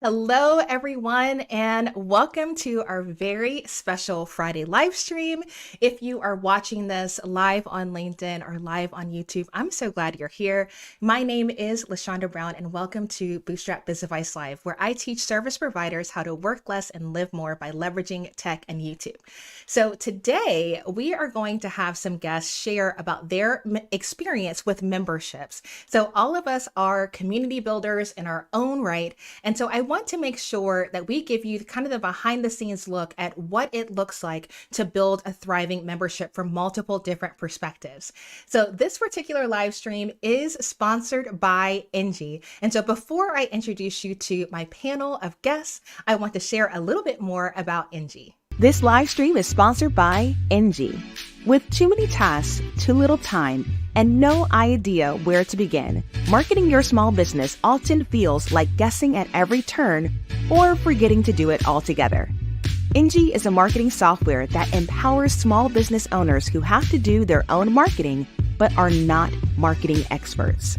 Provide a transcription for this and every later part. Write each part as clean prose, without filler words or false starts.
Hello, everyone, and welcome to our very special Friday live stream. If you are watching this live on LinkedIn or live on YouTube, I'm so glad you're here. My name is LaShonda Brown, and welcome to Bootstrap Biz Advice Live, where I teach service providers how to work less and live more by leveraging tech and YouTube. So today, we are going to have some guests share about their experience with memberships. So all of us are community builders in our own right, and so I want to make sure that we give you kind of the behind the scenes look at what it looks like to build a thriving membership from multiple different perspectives. So this particular live stream is sponsored by Engie. And so before I introduce you to my panel of guests, I want to share a little bit more about Engie. This live stream is sponsored by Engie. With too many tasks, too little time, and no idea where to begin, marketing your small business often feels like guessing at every turn or forgetting to do it altogether. Engie is a marketing software that empowers small business owners who have to do their own marketing but are not marketing experts.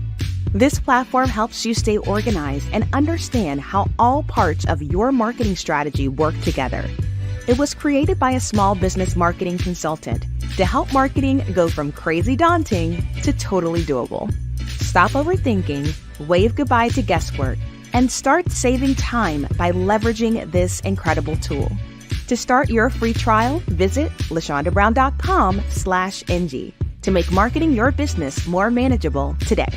This platform helps you stay organized and understand how all parts of your marketing strategy work together. It was created by a small business marketing consultant to help marketing go from crazy daunting to totally doable. Stop overthinking, wave goodbye to guesswork, and start saving time by leveraging this incredible tool. To start your free trial, visit lashondabrown.com/Engie to make marketing your business more manageable today.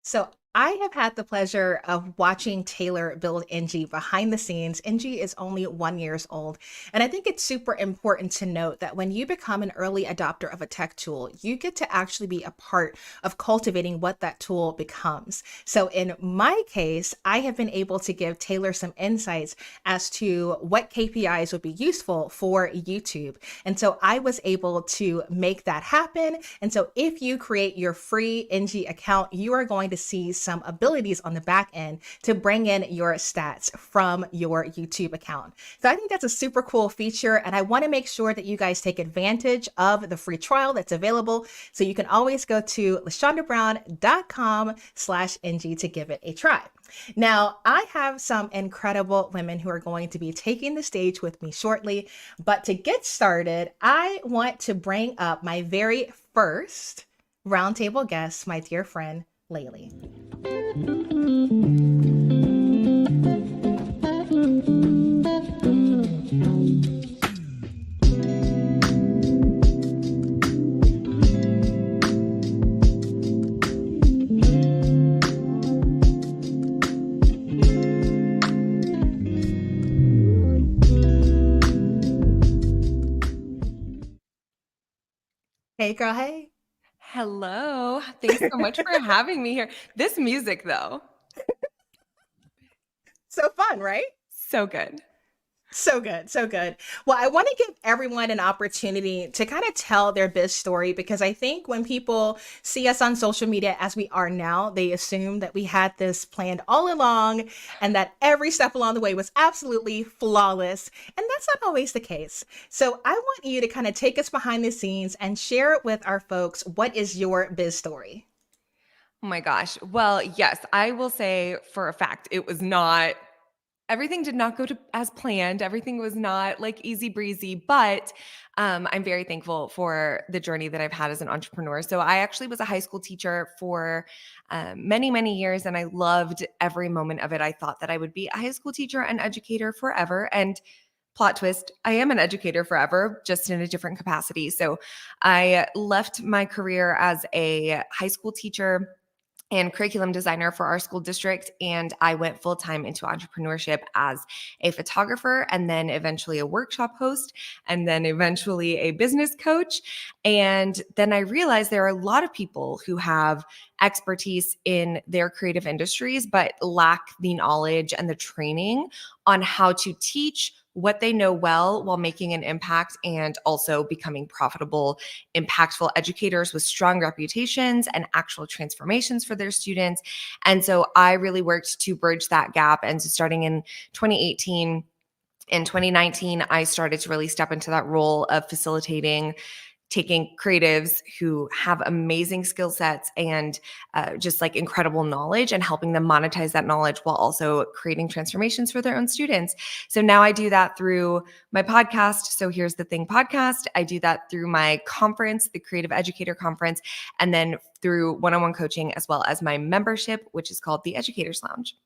So I have had the pleasure of watching Taylor build Engie behind the scenes. Engie is only 1 year old. And I think it's super important to note that when you become an early adopter of a tech tool, you get to actually be a part of cultivating what that tool becomes. So in my case, I have been able to give Taylor some insights as to what KPIs would be useful for YouTube. And so I was able to make that happen. And so if you create your free Engie account, you are going to see some abilities on the back end to bring in your stats from your YouTube account. So I think that's a super cool feature. And I want to make sure that you guys take advantage of the free trial that's available. So you can always go to lashondabrown.com/Engie to give it a try. Now, I have some incredible women who are going to be taking the stage with me shortly. But to get started, I want to bring up my very first roundtable guest, my dear friend, LAYLEE. Hey, girl, hey. Hello. Thanks so much for having me here. This music, though, So fun, right? so good. So good, so good. Well, I want to give everyone an opportunity to kind of tell their biz story because I think when people see us on social media as we are now, they assume that we had this planned all along and that every step along the way was absolutely flawless. And that's not always the case. So I want you to kind of take us behind the scenes and share with our folks what is your biz story. Oh my gosh. Well, yes, I will say for a fact, it was not, everything did not go to as planned. Everything was not like easy breezy, but I'm very thankful for the journey that I've had as an entrepreneur. So I actually was a high school teacher for many, many years, and I loved every moment of it. I thought that I would be a high school teacher and educator forever. And plot twist, I am an educator forever, just in a different capacity. So I left my career as a high school teacher and curriculum designer for our school district. And I went full time into entrepreneurship as a photographer and then eventually a workshop host and then eventually a business coach. And then I realized there are a lot of people who have expertise in their creative industries, but lack the knowledge and the training on how to teach what they know well while making an impact and also becoming profitable, impactful educators with strong reputations and actual transformations for their students. And so I really worked to bridge that gap. And so starting in 2018, in 2019, I started to really step into that role of facilitating taking creatives who have amazing skill sets and just like incredible knowledge and helping them monetize that knowledge while also creating transformations for their own students. So now I do that through my podcast. So Here's the Thing podcast. I do that through my conference, the Creative Educator Conference, and then through one-on-one coaching, as well as my membership, which is called the Educators Lounge.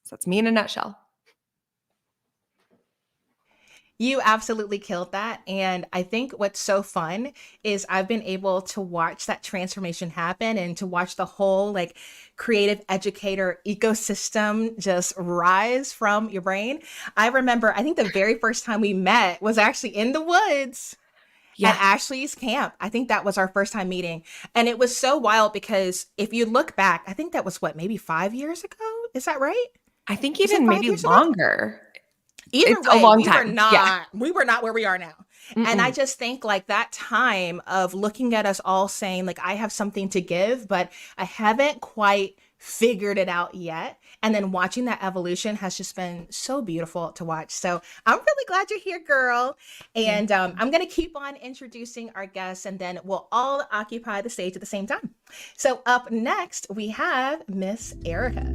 So that's me in a nutshell. You absolutely killed that. And I think what's so fun is I've been able to watch that transformation happen and to watch the whole like creative educator ecosystem just rise from your brain. I remember, I think the very first time we met was actually in the woods at Ashley's camp. I think that was our first time meeting. And it was so wild because if you look back, I think that was what, maybe 5 years ago? Is that right? I think Was it even 5 maybe years ago? longer. Either It's way, a long we were time. Yeah. not where we are now. And I Mm-mm. just think like that time of looking at us all saying like, I have something to give, but I haven't quite figured it out yet. And then watching that evolution has just been so beautiful to watch. So I'm really glad you're here, girl. And I'm going to keep on introducing our guests and then we'll all occupy the stage at the same time. So up next, we have Miss Erica.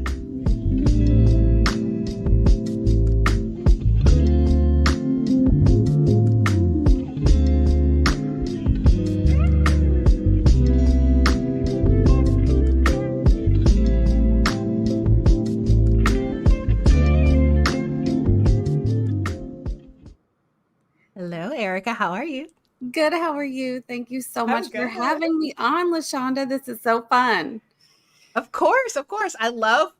Hello, Erica. How are you? Good. How are you? Thank you so I'm much for good. having me on, LaShonda. This is so fun. Of course, of course. I love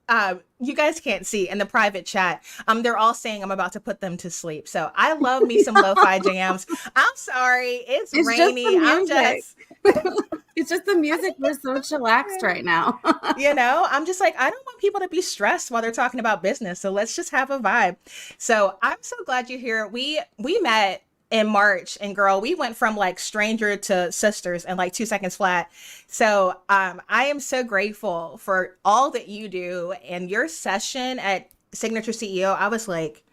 you guys can't see in the private chat. They're all saying I'm about to put them to sleep. So I love me some lo-fi jams. I'm sorry, it's It's just rainy. the I'm music. just It's just the music. We're so chillaxed right now. I'm just like, I don't want people to be stressed while they're talking about business. So let's just have a vibe. So I'm so glad you're here. We met in March and girl, we went from like stranger to sisters in like 2 seconds flat. So I am so grateful for all that you do and your session at Signature CEO. I was like,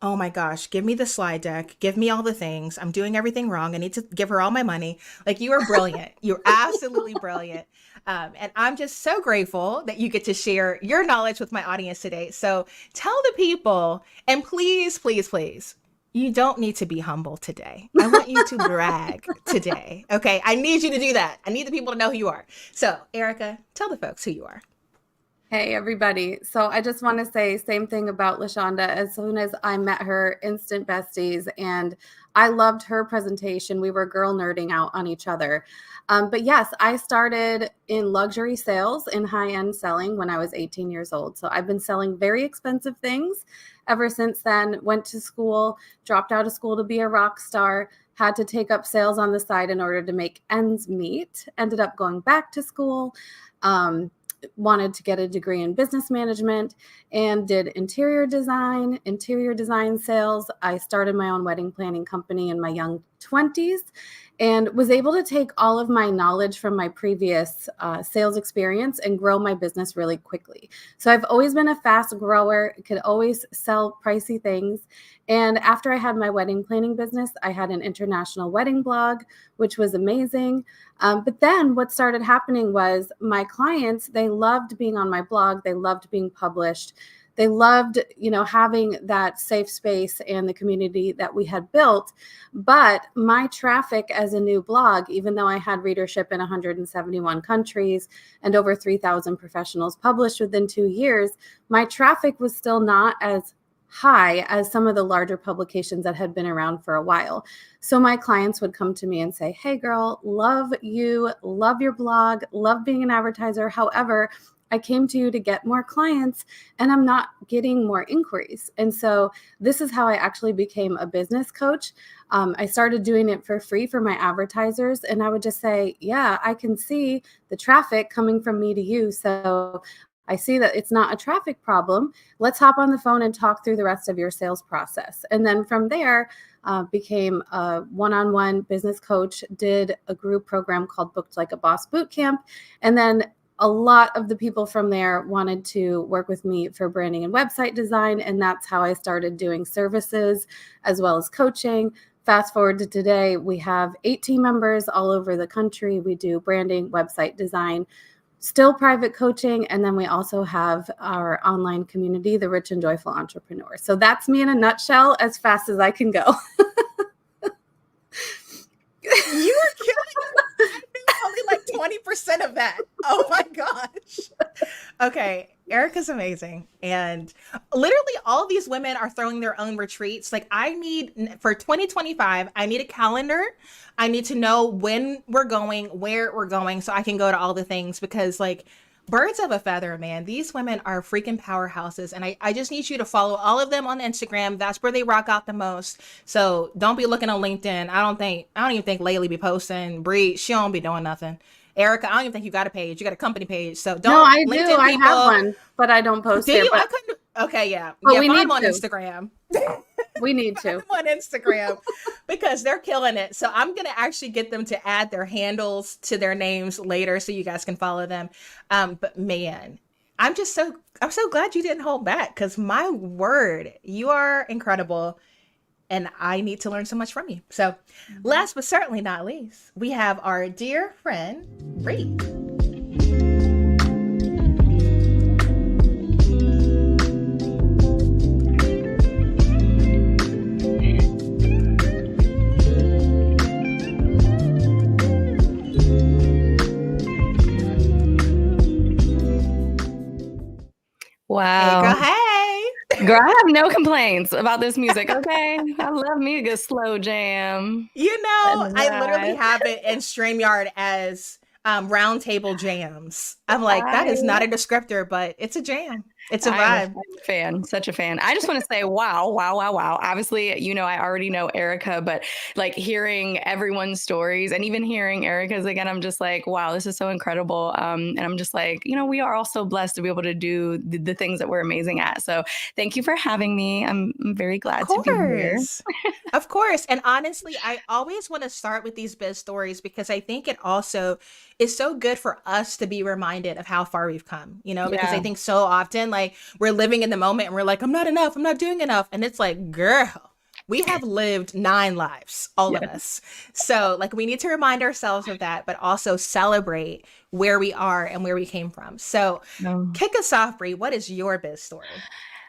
oh my gosh, give me the slide deck. Give me all the things. I'm doing everything wrong. I need to give her all my money. Like you are brilliant. You're absolutely brilliant. And I'm just so grateful that you get to share your knowledge with my audience today. So tell the people, and please, please, please, you don't need to be humble today. I want you to brag today. Okay. I need you to do that. I need the people to know who you are. So Erica, tell the folks who you are. Hey, everybody. So I just want to say same thing about LaShonda. As soon as I met her, instant besties, and I loved her presentation. We were girl nerding out on each other. But yes, I started in luxury sales and high-end selling when I was 18 years old. So I've been selling very expensive things ever since then. Went to school, dropped out of school to be a rock star, had to take up sales on the side in order to make ends meet. Ended up going back to school. Wanted to get a degree in business management and did interior design sales. I started my own wedding planning company in my young 20s and was able to take all of my knowledge from my previous sales experience and grow my business really quickly. So I've always been a fast grower, could always sell pricey things. And after I had my wedding planning business, I had an international wedding blog, which was amazing. But then what started happening was my clients, they loved being on my blog. They loved being published. They loved, having that safe space and the community that we had built. But my traffic as a new blog, even though I had readership in 171 countries and over 3,000 professionals published within 2 years, my traffic was still not as high as some of the larger publications that had been around for a while. So my clients would come to me and say, hey girl, love you, love your blog, love being an advertiser. However, I came to you to get more clients and I'm not getting more inquiries. And so this is how I actually became a business coach. I started doing it for free for my advertisers. And I would just say, yeah, I can see the traffic coming from me to you. So I see that it's not a traffic problem. Let's hop on the phone and talk through the rest of your sales process. And then from there, became a one-on-one business coach, did a group program called Booked Like a Boss Bootcamp. And then a lot of the people from there wanted to work with me for branding and website design. And that's how I started doing services as well as coaching. fast forward to today, we have 8 team members all over the country. We do branding, website design, still private coaching, and then we also have our online community, the Rich and Joyful Entrepreneur. So that's me in a nutshell, as fast as I can go. You are killing me. I knew only like 20% of that. Oh my gosh. Okay, Erica's amazing. And literally all these women are throwing their own retreats. Like I need, for 2025, I need a calendar. I need to know when we're going, where we're going, so I can go to all the things, because like birds of a feather, man. These women are freaking powerhouses. And I just need you to follow all of them on Instagram. That's where they rock out the most. So don't be looking on LinkedIn. I don't even think LAYLEE be posting. Bree, she don't be doing nothing. Erica, I don't even think you got a page. You got a company page. So don't. No, I LinkedIn do. I people, have one, but I don't post do there. you? But I couldn't. Okay, yeah. But Yeah, we find need them on to. Instagram. we need to. On Instagram because they're killing it. So I'm gonna actually get them to add their handles to their names later so you guys can follow them. But man, I'm so glad you didn't hold back, because my word, you are incredible. And I need to learn so much from you. So last but certainly not least, we have our dear friend, Bree. Wow. Hey, girl, hey. Girl, I have no complaints about this music. Okay. I love me a good slow jam. You know, And I literally vibe. have it in StreamYard as Roundtable jams. I'm like, that is not a descriptor, but it's a jam. It's a I'm vibe. a fan, such a fan. I just want to say, wow, wow, wow, wow. Obviously, you know, I already know Erica, but like hearing everyone's stories and even hearing Erica's again, I'm just like, wow, this is so incredible. And I'm just like, you know, we are all so blessed to be able to do the things that we're amazing at. So thank you for having me. I'm very glad to be here. Of course. And honestly, I always want to start with these biz stories because I think it also is so good for us to be reminded of how far we've come, you know, because I Yeah. think so often like we're living in the moment and we're like, I'm not enough, I'm not doing enough. And it's like, girl, we have lived 9 lives, all of Yeah. us. So like we need to remind ourselves of that, but also celebrate where we are and where we came from. So kick us off, Bree. What is your biz story?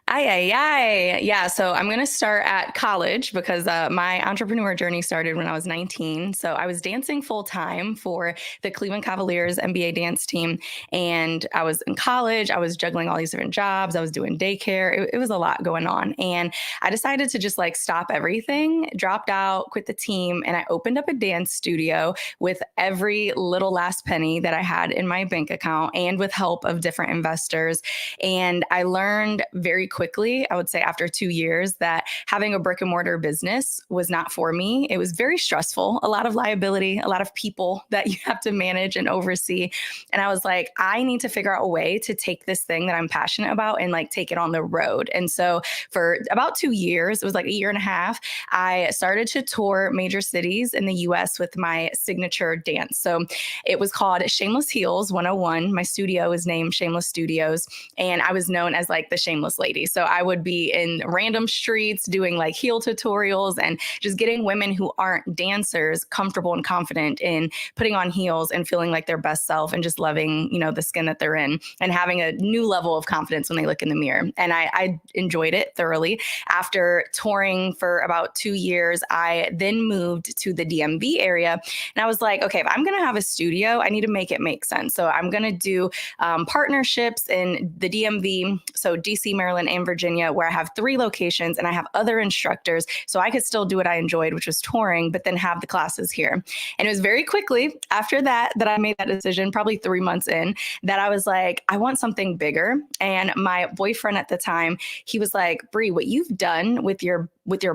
Yeah, so I'm going to start at college because my entrepreneur journey started when I was 19. So I was dancing full time for the Cleveland Cavaliers NBA dance team. And I was in college. I was juggling all these different jobs. I was doing daycare. It was a lot going on. And I decided to just like stop everything, dropped out, quit the team. And I opened up a dance studio with every little last penny that I had in my bank account and with help of different investors. And I learned very quickly, I would say after 2 years, that having a brick and mortar business was not for me. It was very stressful, a lot of liability, a lot of people that you have to manage and oversee. And I was like, I need to figure out a way to take this thing that I'm passionate about and like take it on the road. And so for about 2 years, it was like a year and a half, I started to tour major cities in the US with my signature dance. So it was called Shameless Heels 101. My studio is named Shameless Studios. And I was known as like the shameless lady. So I would be in random streets doing like heel tutorials and just getting women who aren't dancers comfortable and confident in putting on heels and feeling like their best self and just loving, you know, the skin that they're in and having a new level of confidence when they look in the mirror. And I enjoyed it thoroughly. After touring for about 2 years, I then moved to the DMV area. And I was like, okay, if I'm going to have a studio, I need to make it make sense. So I'm going to do partnerships in the DMV, so DC, Maryland, and Virginia, where I have 3 locations and I have other instructors. So I could still do what I enjoyed, which was touring, but then have the classes here. And it was very quickly after that that I made that decision, probably 3 months in, that I was like, I want something bigger. And my boyfriend at the time, he was like, Bree, what you've done with your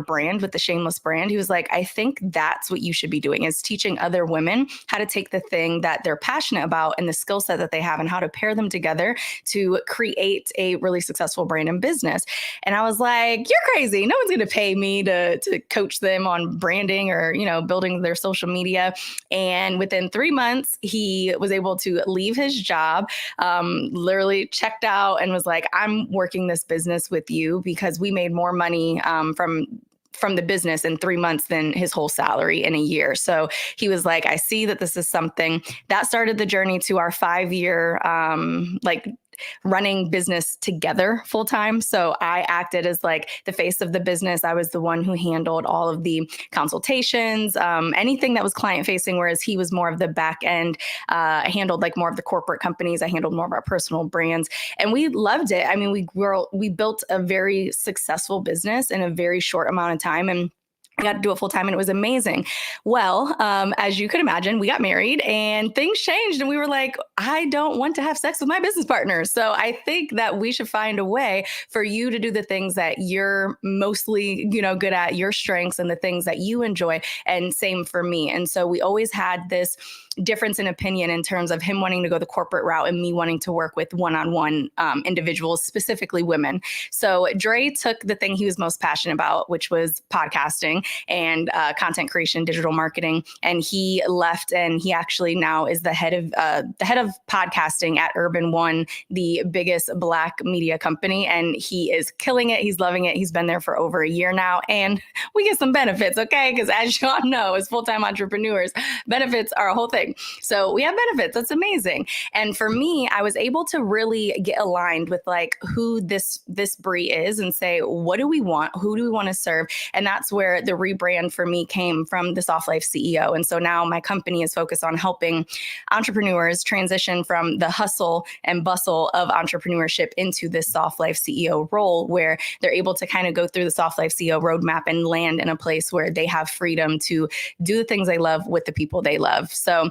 brand, with the Shameless brand, he was like, I think that's what you should be doing, is teaching other women how to take the thing that they're passionate about and the skill set that they have and how to pair them together to create a really successful brand and business. And I was like, you're crazy. No one's going to pay me to coach them on branding or, you know, building their social media. And within 3 months, he was able to leave his job, literally checked out and was like, I'm working this business with you because we made more money from from the business in 3 months than his whole salary in a year. So he was like, I see that this is something that started the journey to our 5-year, like running business together full time. So I acted as like the face of the business. I was the one who handled all of the consultations, anything that was client facing, whereas he was more of the back end, handled like more of the corporate companies. I handled more of our personal brands, and we loved it. I mean, we built a very successful business in a very short amount of time, and I got to do it full time, and it was amazing. Well, as you could imagine, we got married and things changed, and we were like, I don't want to have sex with my business partner. So I think that we should find a way for you to do the things that you're mostly, good at, your strengths and the things that you enjoy. And same for me. And so we always had this difference in opinion in terms of him wanting to go the corporate route and me wanting to work with one-on-one individuals, specifically women. So Dre took the thing he was most passionate about, which was podcasting and content creation, digital marketing, and he left, and he actually now is the head of podcasting at Urban One, the biggest Black media company, and he is killing it. He's loving it. He's been there for over a year now, and we get some benefits, okay? Because as you all know, as full-time entrepreneurs, benefits are a whole thing. So we have benefits. That's amazing. And for me, I was able to really get aligned with like who this Bree is and say, what do we want? Who do we want to serve? And that's where the rebrand for me came from, the Soft Life CEO. And so now my company is focused on helping entrepreneurs transition from the hustle and bustle of entrepreneurship into this Soft Life CEO role, where they're able to kind of go through the Soft Life CEO roadmap and land in a place where they have freedom to do the things they love with the people they love. So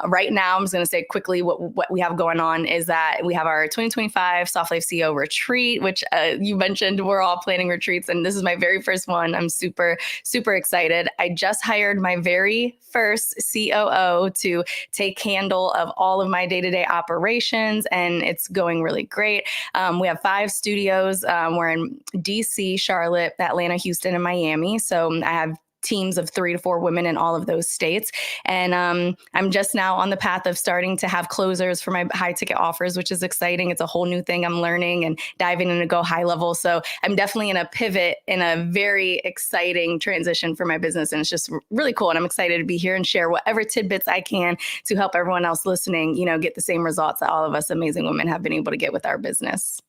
right now, I'm just going to say quickly what we have going on is that we have our 2025 Soft Life CEO retreat, which you mentioned we're all planning retreats, and this is my very first one. I'm super, super excited. I just hired my very first COO to take handle of all of my day-to-day operations, and it's going really great. We have 5 studios. We're in DC, Charlotte, Atlanta, Houston, and Miami. So I have teams of 3 to 4 women in all of those states. And I'm just now on the path of starting to have closers for my high ticket offers, which is exciting. It's a whole new thing I'm learning and diving in to go high level. So I'm definitely in a pivot in a very exciting transition for my business. And it's just really cool. And I'm excited to be here and share whatever tidbits I can to help everyone else listening, get the same results that all of us amazing women have been able to get with our business.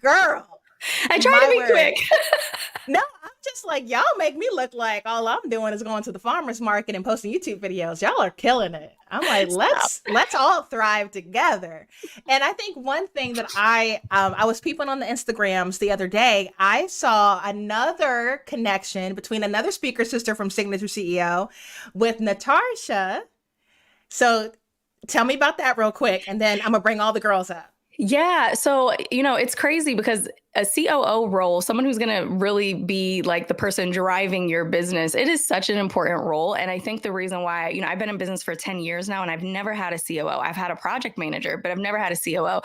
Girl, I try to be word. quick. No, I'm just like, y'all make me look like all I'm doing is going to the farmer's market and posting YouTube videos. Y'all are killing it. I'm like, let's all thrive together. And I think one thing that I was peeping on the Instagrams the other day, I saw another connection between another speaker sister from Signature CEO with Natasha. So tell me about that real quick, and then I'm gonna bring all the girls up. Yeah. So, it's crazy because a COO role, someone who's going to really be like the person driving your business, it is such an important role. And I think the reason why, I've been in business for 10 years now and I've never had a COO. I've had a project manager, but I've never had a COO.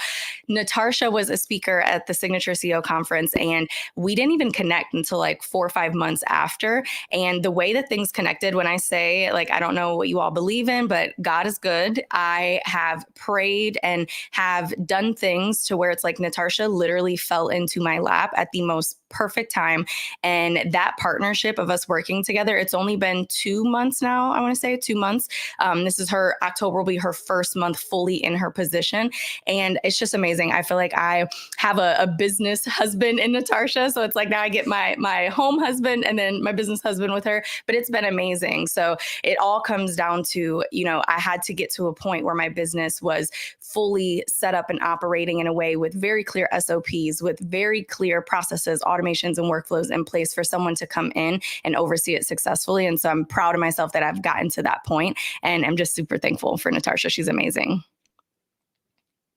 Natasha was a speaker at the Signature CEO conference, and we didn't even connect until like 4 or 5 months after. And the way that things connected, when I say, like, I don't know what you all believe in, but God is good. I have prayed and have done things to where it's like Natasha literally fell into my lap at the most perfect time. And that partnership of us working together, it's only been 2 months now. I want to say 2 months. This is October will be her first month fully in her position. And it's just amazing. I feel like I have a business husband in Natasha. So it's like now I get my home husband and then my business husband with her, but it's been amazing. So it all comes down to, I had to get to a point where my business was fully set up and operating in a way with very clear SOPs, with very clear processes, automations, and workflows in place for someone to come in and oversee it successfully. And so I'm proud of myself that I've gotten to that point, and I'm just super thankful for Natasha. She's amazing.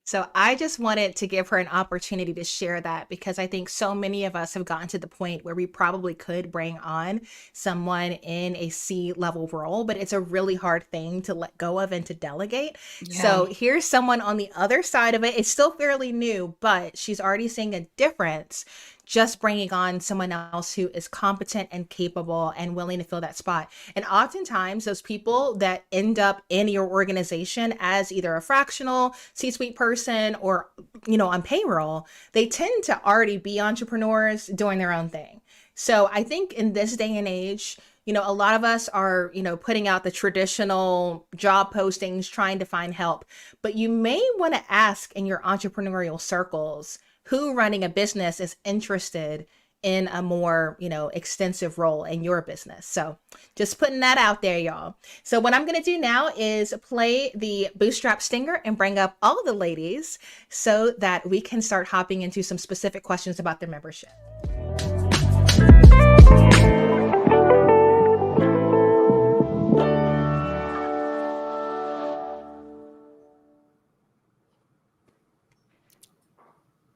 So I just wanted to give her an opportunity to share that, because I think so many of us have gotten to the point where we probably could bring on someone in a C-level role, but it's a really hard thing to let go of and to delegate. Yeah. So here's someone on the other side of it. It's still fairly new, but she's already seeing a difference just bringing on someone else who is competent and capable and willing to fill that spot. And oftentimes those people that end up in your organization as either a fractional C-suite person or, on payroll, they tend to already be entrepreneurs doing their own thing. So I think in this day and age, a lot of us are, putting out the traditional job postings, trying to find help, but you may want to ask in your entrepreneurial circles who running a business is interested in a more, extensive role in your business. So just putting that out there, y'all. So what I'm going to do now is play the Bootstrap Stinger and bring up all the ladies so that we can start hopping into some specific questions about their membership.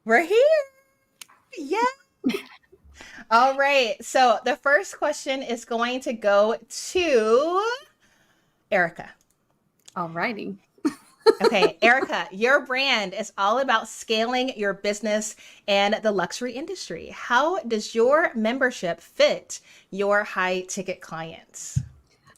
We're here. Yeah. All right. So the first question is going to go to Erica. All righty. Okay, Erica, your brand is all about scaling your business and the luxury industry. How does your membership fit your high ticket clients?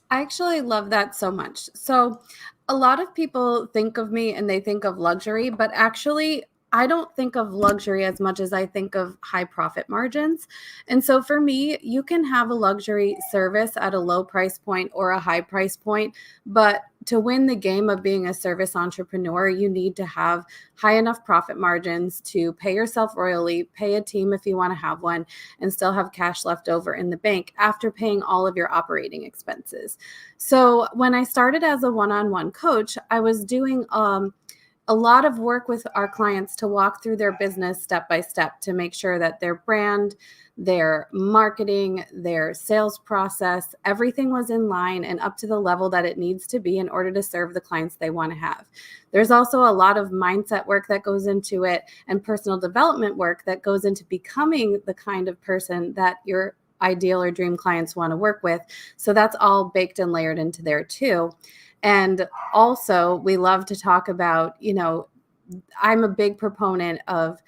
I actually love that so much. So a lot of people think of me and they think of luxury, but actually I don't think of luxury as much as I think of high profit margins. And so for me, you can have a luxury service at a low price point or a high price point, but to win the game of being a service entrepreneur, you need to have high enough profit margins to pay yourself royally, pay a team if you want to have one, and still have cash left over in the bank after paying all of your operating expenses. So when I started as a one-on-one coach, I was doing a lot of work with our clients to walk through their business step by step to make sure that their brand, their marketing, their sales process, everything was in line and up to the level that it needs to be in order to serve the clients they want to have. There's also a lot of mindset work that goes into it and personal development work that goes into becoming the kind of person that your ideal or dream clients want to work with. So that's all baked and layered into there too. And also, we love to talk about, I'm a big proponent of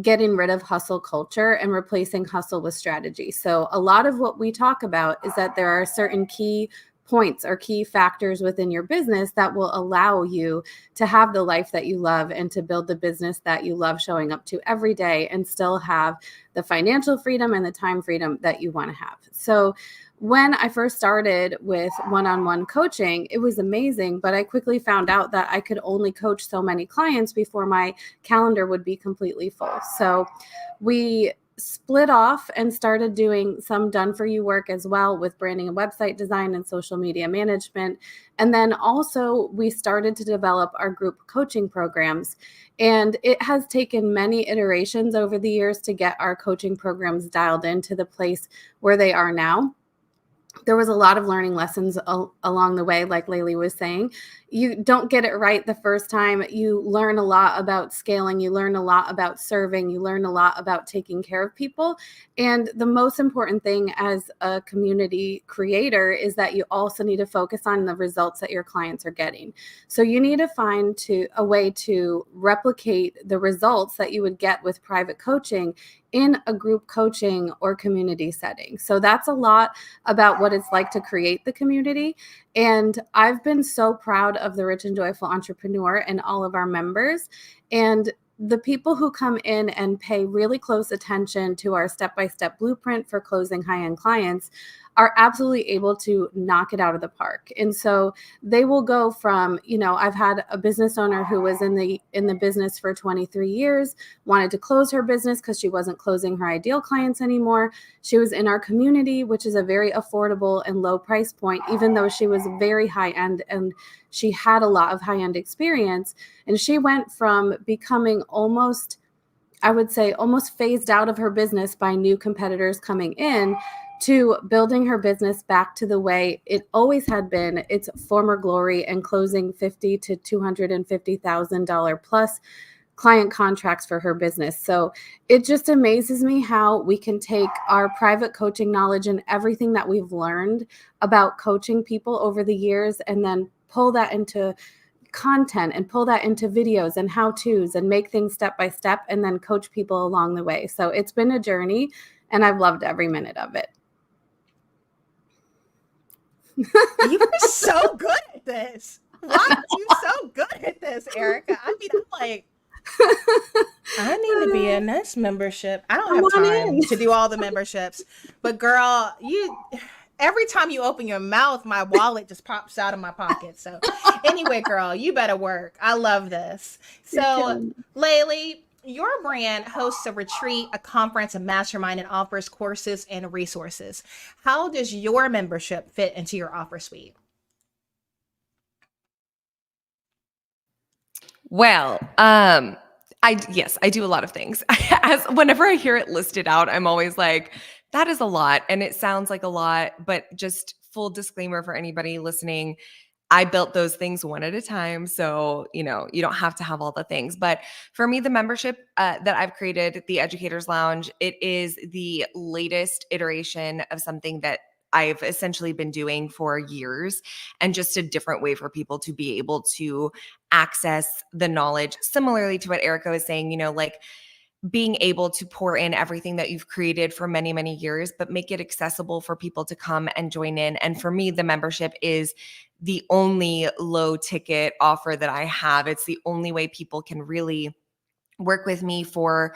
getting rid of hustle culture and replacing hustle with strategy. So a lot of what we talk about is that there are certain key points or key factors within your business that will allow you to have the life that you love and to build the business that you love showing up to every day and still have the financial freedom and the time freedom that you want to have. So when I first started with one-on-one coaching, it was amazing, but I quickly found out that I could only coach so many clients before my calendar would be completely full. So we split off and started doing some done-for-you work as well with branding and website design and social media management. And then also we started to develop our group coaching programs. And it has taken many iterations over the years to get our coaching programs dialed into the place where they are now. There was a lot of learning lessons along the way, like LAYLEE was saying. You don't get it right the first time. You learn a lot about scaling. You learn a lot about serving. You learn a lot about taking care of people. And the most important thing as a community creator is that you also need to focus on the results that your clients are getting. So you need to find a way to replicate the results that you would get with private coaching in a group coaching or community setting. So that's a lot about what it's like to create the community. And I've been so proud of the Rich and Joyful Entrepreneur and all of our members. And the people who come in and pay really close attention to our step-by-step blueprint for closing high-end clients are absolutely able to knock it out of the park. And so they will go from, I've had a business owner who was in the business for 23 years, wanted to close her business because she wasn't closing her ideal clients anymore. She was in our community, which is a very affordable and low price point, even though she was very high end and she had a lot of high end experience. And she went from becoming almost phased out of her business by new competitors coming in to building her business back to the way it always had been, its former glory, and closing $50,000 to $250,000 plus client contracts for her business. So it just amazes me how we can take our private coaching knowledge and everything that we've learned about coaching people over the years and then pull that into content and pull that into videos and how-tos and make things step by step and then coach people along the way. So it's been a journey and I've loved every minute of it. You are so good at this. Why are you so good at this, Erica? I mean, I'm like, I need to be in this membership. I don't have time to do all the memberships. But girl, every time you open your mouth, my wallet just pops out of my pocket. So anyway, girl, you better work. I love this. So LAYLEE, your brand hosts a retreat, a conference, a mastermind, and offers courses and resources. How does your membership fit into your offer suite? Well, yes, I do a lot of things. As whenever I hear it listed out, I'm always like, that is a lot. And it sounds like a lot, but just full disclaimer for anybody listening, I built those things one at a time. So, you don't have to have all the things. But for me, the membership that I've created, the Educators Lounge, it is the latest iteration of something that I've essentially been doing for years, and just a different way for people to be able to access the knowledge. Similarly to what Erica was saying, like being able to pour in everything that you've created for many, many years, but make it accessible for people to come and join in. And for me, the membership is the only low ticket offer that I have. It's the only way people can really work with me or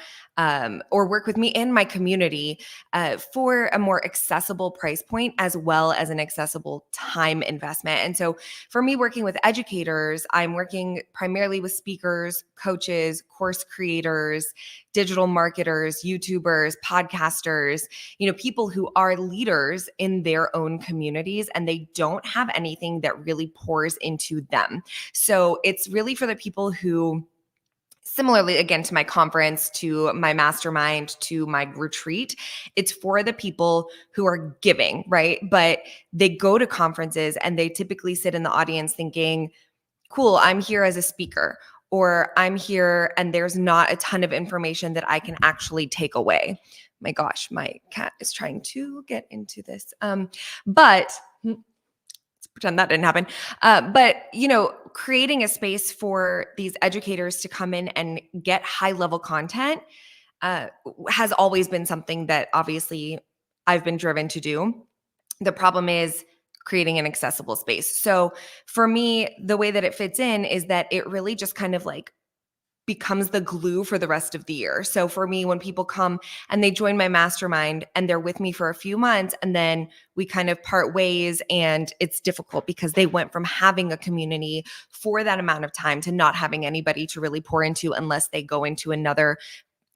work with me in my community for a more accessible price point, as well as an accessible time investment. And so for me, working with educators, I'm working primarily with speakers, coaches, course creators, digital marketers, YouTubers, podcasters, people who are leaders in their own communities, and they don't have anything that really pours into them. So it's really for the people who, similarly, again, to my conference, to my mastermind, to my retreat, it's for the people who are giving, right? But they go to conferences and they typically sit in the audience thinking, cool, I'm here as a speaker, or I'm here and there's not a ton of information that I can actually take away. My gosh, my cat is trying to get into this. But let's pretend that didn't happen. But creating a space for these educators to come in and get high level content has always been something that obviously I've been driven to do. The problem is creating an accessible space. So for me, the way that it fits in is that it really just kind of like becomes the glue for the rest of the year. So for me, when people come and they join my mastermind and they're with me for a few months, and then we kind of part ways, and it's difficult because they went from having a community for that amount of time to not having anybody to really pour into unless they go into another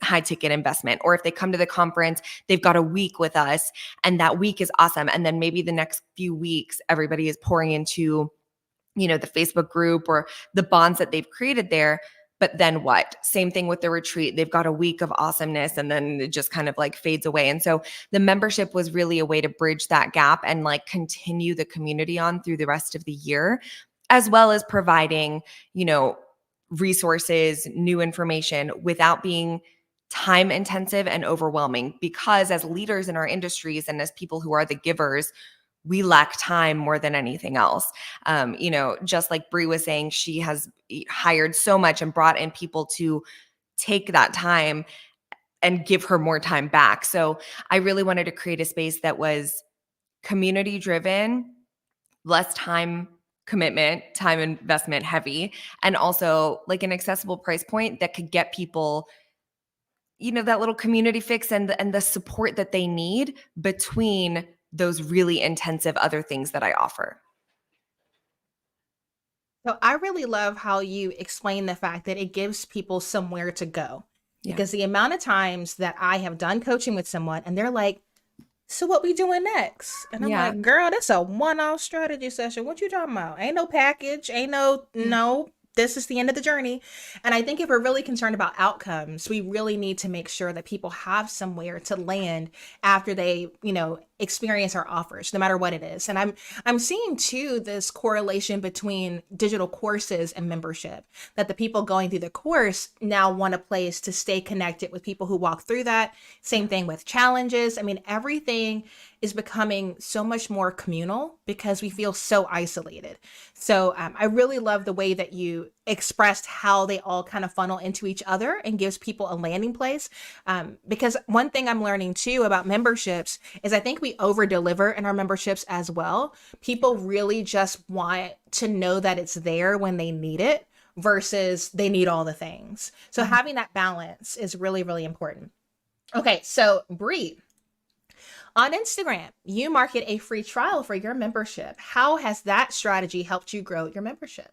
high ticket investment. Or if they come to the conference, they've got a week with us and that week is awesome. And then maybe the next few weeks, everybody is pouring into, the Facebook group or the bonds that they've created there. But then what? Same thing with the retreat. They've got a week of awesomeness and then it just kind of like fades away. And so the membership was really a way to bridge that gap and like continue the community on through the rest of the year, as well as providing, resources, new information without being time intensive and overwhelming. Because as leaders in our industries and as people who are the givers, we lack time more than anything else. Just like Bree was saying, she has hired so much and brought in people to take that time and give her more time back. So I really wanted to create a space that was community driven, less time commitment, time investment heavy, and also like an accessible price point that could get people that little community fix and the support that they need between those really intensive other things that I offer. So I really love how you explain the fact that it gives people somewhere to go. Yeah. Because the amount of times that I have done coaching with someone and they're like, so what we doing next? And I'm like, girl, that's a one-off strategy session. What you talking about? Ain't no package, ain't no, this is the end of the journey. And I think if we're really concerned about outcomes, we really need to make sure that people have somewhere to land after they, experience our offers, no matter what it is. And I'm seeing too this correlation between digital courses and membership, that the people going through the course now want a place to stay connected with people who walk through that. Same thing with challenges. I mean, everything is becoming so much more communal because we feel so isolated. So I really love the way that you expressed how they all kind of funnel into each other and gives people a landing place. Because one thing I'm learning too about memberships is I think we over deliver in our memberships as well. People really just want to know that it's there when they need it versus they need all the things. So having that balance is really, really important. Okay, so Bree, on Instagram, you market a free trial for your membership. How has that strategy helped you grow your membership?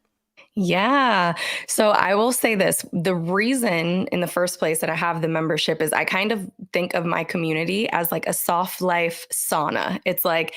Yeah. So I will say this, the reason in the first place that I have the membership is I kind of think of my community as like a soft life sauna. It's like,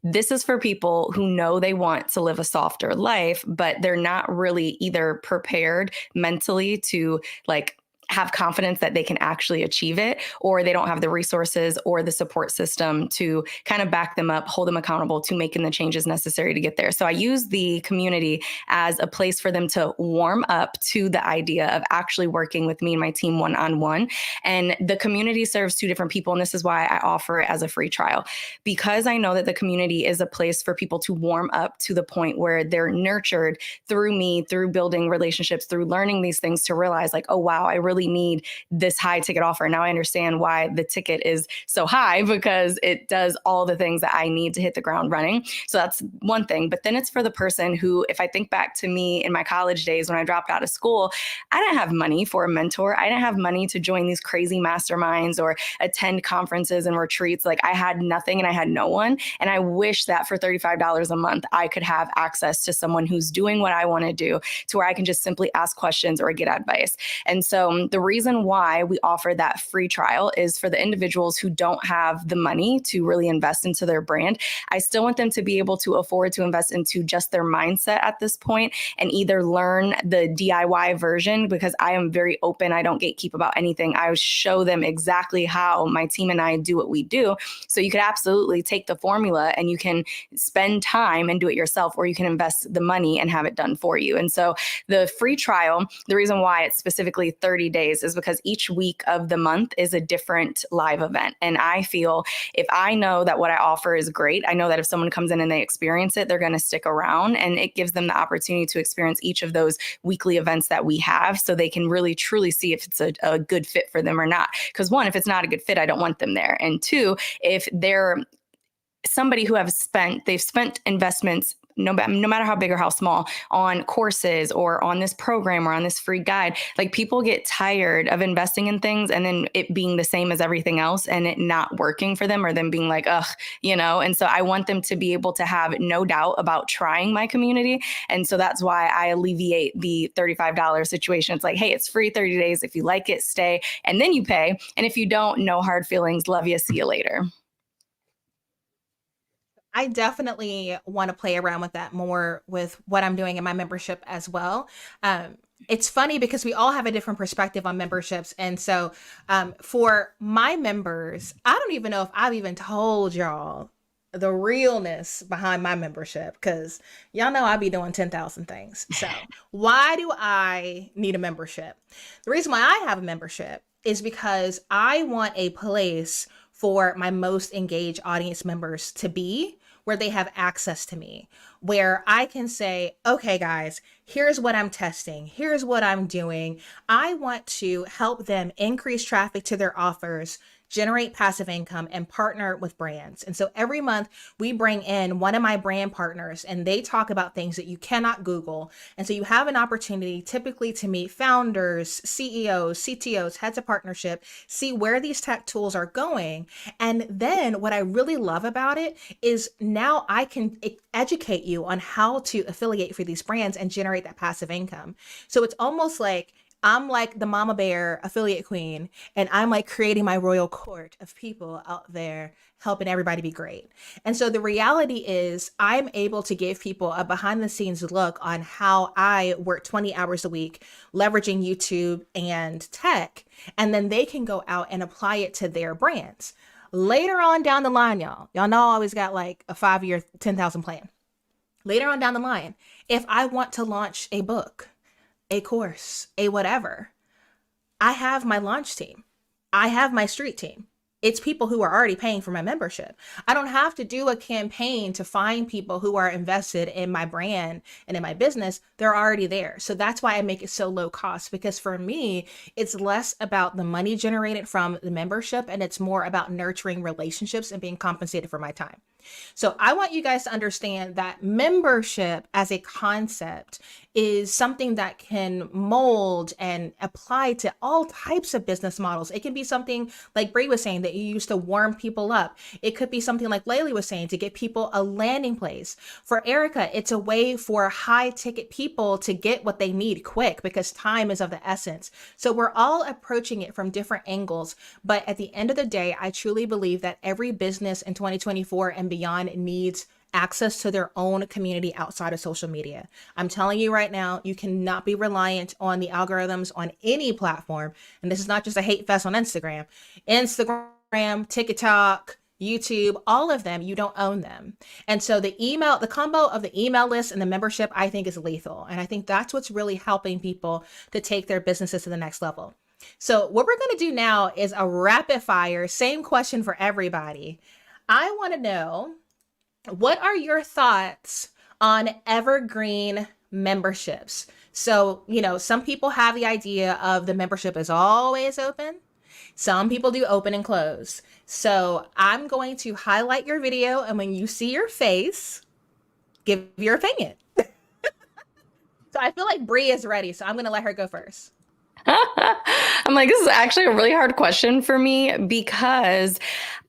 this is for people who know they want to live a softer life, but they're not really either prepared mentally to like have confidence that they can actually achieve it, or they don't have the resources or the support system to kind of back them up, hold them accountable to making the changes necessary to get there. So I use the community as a place for them to warm up to the idea of actually working with me and my team one-on-one. And the community serves two different people. And this is why I offer it as a free trial, because I know that the community is a place for people to warm up to the point where they're nurtured through me, through building relationships, through learning these things, to realize like, oh, wow, I really need this high ticket offer. Now I understand why the ticket is so high, because it does all the things that I need to hit the ground running. So that's one thing. But then it's for the person who, if I think back to me in my college days when I dropped out of school, I didn't have money for a mentor. I didn't have money to join these crazy masterminds or attend conferences and retreats. Like I had nothing and I had no one. And I wish that for $35 a month, I could have access to someone who's doing what I want to do, to where I can just simply ask questions or get advice. And so the reason why we offer that free trial is for the individuals who don't have the money to really invest into their brand. I still want them to be able to afford to invest into just their mindset at this point and either learn the DIY version, because I am very open. I don't gatekeep about anything. I show them exactly how my team and I do what we do. So you could absolutely take the formula and you can spend time and do it yourself, or you can invest the money and have it done for you. And so the free trial, the reason why it's specifically 30 days is because each week of the month is a different live event. And I feel if I know that what I offer is great, I know that if someone comes in and they experience it, they're going to stick around, and it gives them the opportunity to experience each of those weekly events that we have, so they can really truly see if it's a good fit for them or not. Because one, if it's not a good fit, I don't want them there. And two, if they're somebody who they've spent investments, no matter how big or how small, on courses or on this program or on this free guide, like people get tired of investing in things and then it being the same as everything else and it not working for them, or them being like, ugh, and so I want them to be able to have no doubt about trying my community. And so that's why I alleviate the $35 situation. It's like, hey, it's free 30 days. If you like it, stay, and then you pay. And if you don't, no hard feelings. Love you. See you later. I definitely want to play around with that more with what I'm doing in my membership as well. It's funny because we all have a different perspective on memberships. And so for my members, I don't even know if I've even told y'all the realness behind my membership, because y'all know I be doing 10,000 things. So why do I need a membership? The reason why I have a membership is because I want a place for my most engaged audience members to be, where they have access to me, where I can say, okay, guys, here's what I'm testing. Here's what I'm doing. I want to help them increase traffic to their offers, generate passive income, and partner with brands. And so every month we bring in one of my brand partners and they talk about things that you cannot Google. And so you have an opportunity typically to meet founders, CEOs, CTOs, heads of partnership, see where these tech tools are going. And then what I really love about it is now I can educate you on how to affiliate for these brands and generate that passive income. So it's almost like I'm like the mama bear affiliate queen, and I'm like creating my royal court of people out there helping everybody be great. And so the reality is I'm able to give people a behind the scenes look on how I work 20 hours a week, leveraging YouTube and tech, and then they can go out and apply it to their brands. Later on down the line, y'all know I always got like a 5-year, 10,000 plan. Later on down the line, if I want to launch a book, a course, a whatever, I have my launch team. I have my street team. It's people who are already paying for my membership. I don't have to do a campaign to find people who are invested in my brand and in my business. They're already there. So that's why I make it so low cost, because for me, it's less about the money generated from the membership and it's more about nurturing relationships and being compensated for my time. So I want you guys to understand that membership as a concept is something that can mold and apply to all types of business models. It can be something like Bree was saying that you use to warm people up. It could be something like LAYLEE was saying to get people a landing place. For Erica, it's a way for high ticket people to get what they need quick because time is of the essence. So we're all approaching it from different angles. But at the end of the day, I truly believe that every business in 2024 and beyond needs access to their own community outside of social media. I'm telling you right now, you cannot be reliant on the algorithms on any platform. And this is not just a hate fest on Instagram, TikTok, YouTube, all of them, you don't own them. And so the combo of the email list and the membership, I think is lethal. And I think that's what's really helping people to take their businesses to the next level. So what we're going to do now is a rapid fire, same question for everybody. I want to know, what are your thoughts on evergreen memberships? So, some people have the idea of the membership is always open. Some people do open and close. So I'm going to highlight your video, and when you see your face, give your opinion. So I feel like Bree is ready, so I'm going to let her go first. I'm like, this is actually a really hard question for me because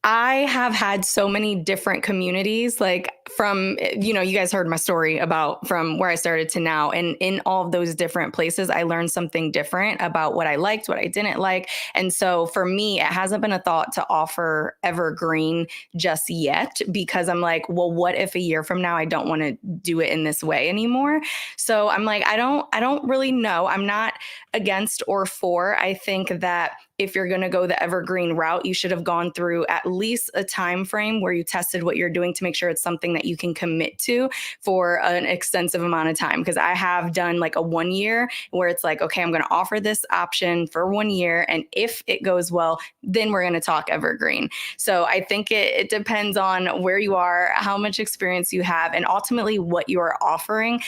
I have had so many different communities, like from, you guys heard my story about from where I started to now. And in all of those different places, I learned something different about what I liked, what I didn't like. And so for me, it hasn't been a thought to offer evergreen just yet, because I'm like, well, what if a year from now, I don't want to do it in this way anymore? So I'm like, I don't really know. I'm not against or for. I think that if you're going to go the evergreen route, you should have gone through at least a time frame where you tested what you're doing to make sure it's something that you can commit to for an extensive amount of time. Because I have done like a 1 year where it's like, okay, I'm going to offer this option for 1 year. And if it goes well, then we're going to talk evergreen. So I think it depends on where you are, how much experience you have, and ultimately what you're offering.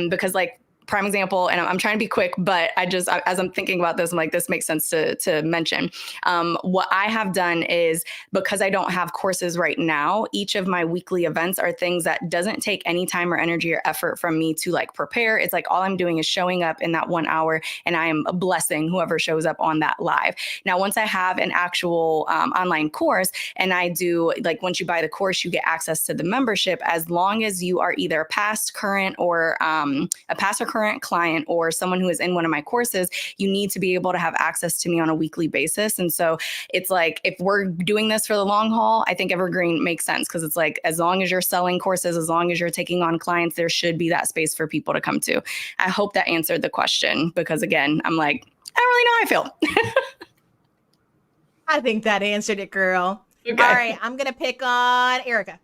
Because like, prime example, and I'm trying to be quick, but as I'm thinking about this, I'm like, this makes sense to mention. What I have done is, because I don't have courses right now, each of my weekly events are things that doesn't take any time or energy or effort from me to like prepare. It's like all I'm doing is showing up in that 1 hour, and I am blessing whoever shows up on that live. Now, once I have an actual online course, and I do, like, once you buy the course, you get access to the membership, as long as you are either past, current, or a past or current client or someone who is in one of my courses, you need to be able to have access to me on a weekly basis. And so it's like, if we're doing this for the long haul, I think evergreen makes sense, because it's like, as long as you're selling courses, as long as you're taking on clients, there should be that space for people to come to. I hope that answered the question, because again, I'm like, I don't really know how I feel. I think that answered it, girl. Okay. All right, I'm going to pick on Erica.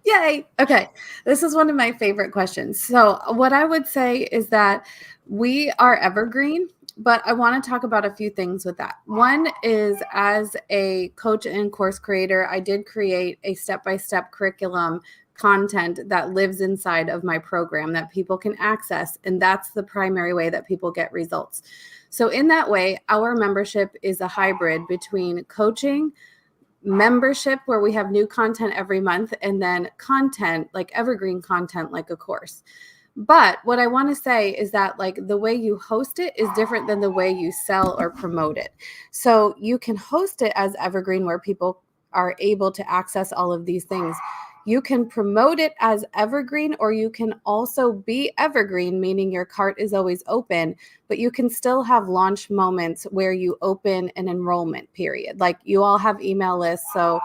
Yay. Okay. This is one of my favorite questions. So what I would say is that we are evergreen, but I want to talk about a few things with that. One is, as a coach and course creator, I did create a step-by-step curriculum content that lives inside of my program that people can access. And that's the primary way that people get results. So in that way, our membership is a hybrid between coaching, membership, where we have new content every month, and then content, like evergreen content, like a course. But what I want to say is that, like, the way you host it is different than the way you sell or promote it. So you can host it as evergreen, where people are able to access all of these things. You can promote it as evergreen, or you can also be evergreen, meaning your cart is always open, but you can still have launch moments where you open an enrollment period. Like, you all have email lists. So,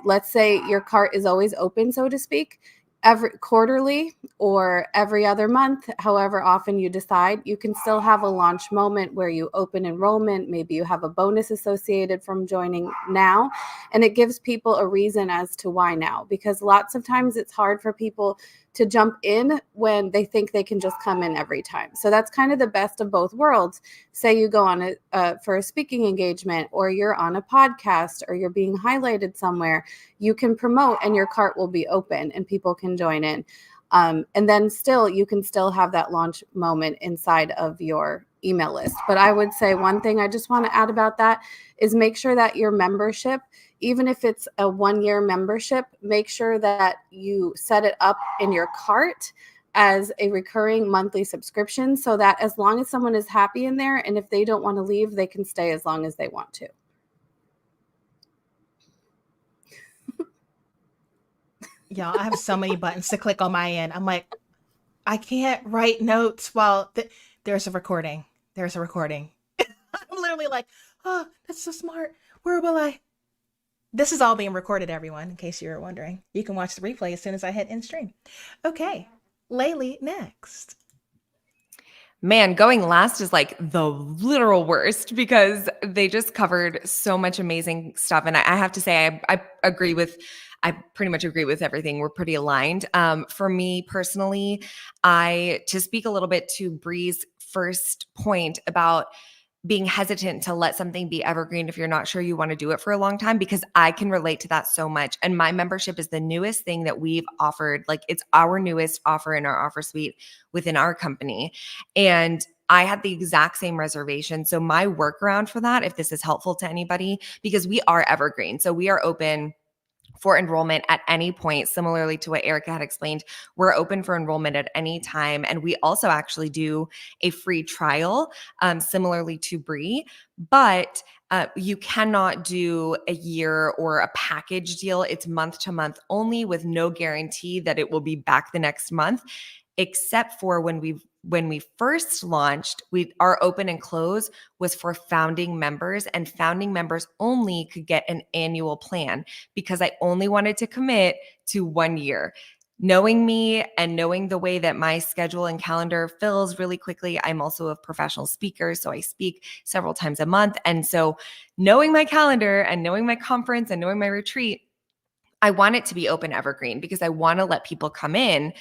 let's say your cart is always open, so to speak. every quarterly or every other month, however often you decide. You can still have a launch moment where you open enrollment. Maybe you have a bonus associated from joining now, and it gives people a reason as to why now, because lots of times it's hard for people to jump in when they think they can just come in every time. So that's kind of the best of both worlds. Say you go on for a speaking engagement, or you're on a podcast, or you're being highlighted somewhere, you can promote and your cart will be open and people can join in. And then still, you can still have that launch moment inside of your email list. But I would say one thing I just want to add about that is make sure that your membership, even if it's a 1-year membership, make sure that you set it up in your cart as a recurring monthly subscription, so that as long as someone is happy in there, and if they don't want to leave, they can stay as long as they want to. Y'all, I have so many buttons to click on my end. I'm like, I can't write notes while there's a recording. There's a recording. I'm literally like, oh, that's so smart. Where will I? This is all being recorded, everyone, in case you were wondering. You can watch the replay as soon as I hit end stream. Okay, LAYLEE, next. Man, going last is like the literal worst because they just covered so much amazing stuff. And I have to say, I pretty much agree with everything. We're pretty aligned. For me personally, to speak a little bit to Bree's first point about being hesitant to let something be evergreen if you're not sure you want to do it for a long time, because I can relate to that so much. And my membership is the newest thing that we've offered. Like, it's our newest offer in our offer suite within our company. And I had the exact same reservation. So my workaround for that, if this is helpful to anybody, because we are evergreen. So we are open for enrollment at any point. Similarly to what Erica had explained, we're open for enrollment at any time. And we also actually do a free trial, similarly to Bree, but you cannot do a year or a package deal. It's month to month only, with no guarantee that it will be back the next month, except for when we first launched, our open and close was for founding members, and founding members only could get an annual plan, because I only wanted to commit to 1 year. Knowing me and knowing the way that my schedule and calendar fills really quickly, I'm also a professional speaker, so I speak several times a month. And so knowing my calendar and knowing my conference and knowing my retreat, I want it to be open evergreen, because I want to let people come in,